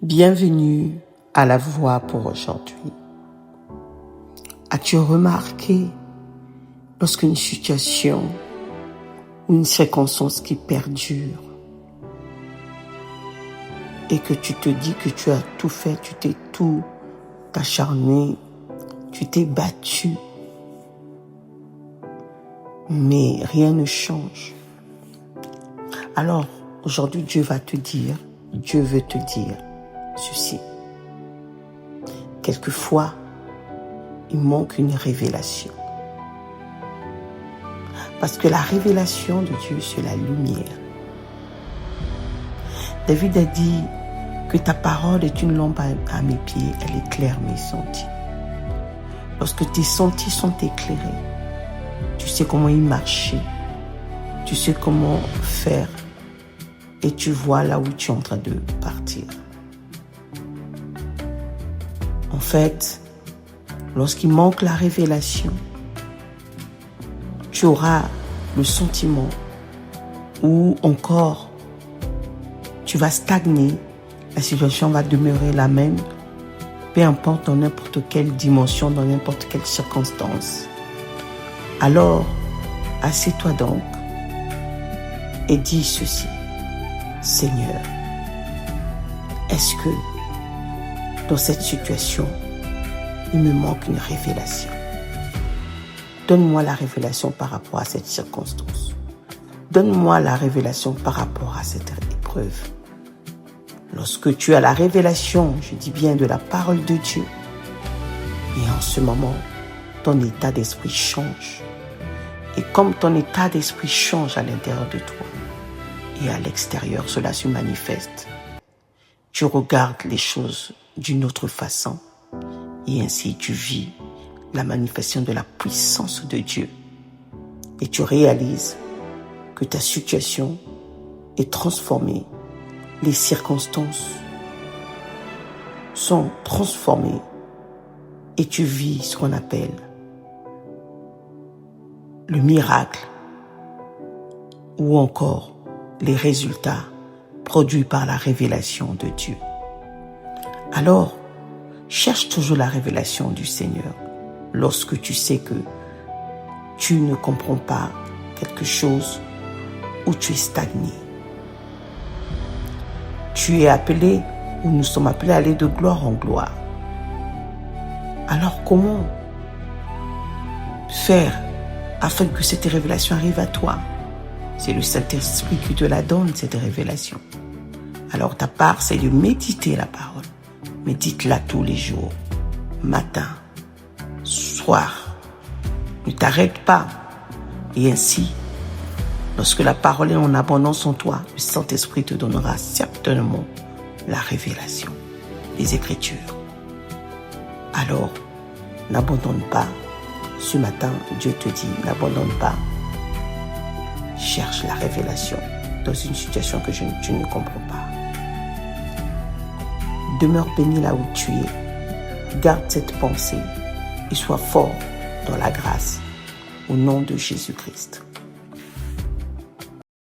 Bienvenue à la Voix pour aujourd'hui. As-tu remarqué lorsqu'une situation ou une circonstance qui perdure et que tu te dis que tu as tout fait, tu t'es tout acharné, tu t'es battu, mais rien ne change. Alors, aujourd'hui, Dieu veut te dire ceci. Quelquefois, il manque une révélation. Parce que la révélation de Dieu, c'est la lumière. David a dit que ta parole est une lampe à mes pieds, elle éclaire mes sentiers. Lorsque tes sentiers sont éclairés, tu sais comment y marcher, tu sais comment faire et tu vois là où tu es en train de partir. En fait, lorsqu'il manque la révélation, tu auras le sentiment ou encore tu vas stagner, la situation va demeurer la même, peu importe dans n'importe quelle dimension, dans n'importe quelle circonstance. Alors, assieds-toi donc et dis ceci. Seigneur, est-ce que dans cette situation, il me manque une révélation? Donne-moi la révélation par rapport à cette circonstance. Donne-moi la révélation par rapport à cette épreuve. Lorsque tu as la révélation, je dis bien de la parole de Dieu, et en ce moment, ton état d'esprit change. Et comme ton état d'esprit change à l'intérieur de toi et à l'extérieur, cela se manifeste. Tu regardes les choses d'une autre façon et ainsi tu vis la manifestation de la puissance de Dieu. Et tu réalises que ta situation est transformée. Les circonstances sont transformées et tu vis ce qu'on appelle le miracle ou encore les résultats produits par la révélation de Dieu. Alors, cherche toujours la révélation du Seigneur lorsque tu sais que tu ne comprends pas quelque chose ou tu es stagné. Tu es appelé, ou nous sommes appelés à aller de gloire en gloire. Alors comment faire afin que cette révélation arrive à toi? C'est le Saint-Esprit qui te la donne, cette révélation. Alors ta part, c'est de méditer la parole. Médite-la tous les jours, matin, soir. Ne t'arrête pas. Et ainsi, lorsque la parole est en abondance en toi, le Saint-Esprit te donnera certainement la révélation des Écritures. Alors, n'abandonne pas. Ce matin, Dieu te dit, n'abandonne pas. Cherche la révélation dans une situation que tu ne comprends pas. Demeure béni là où tu es. Garde cette pensée et sois fort dans la grâce. Au nom de Jésus-Christ.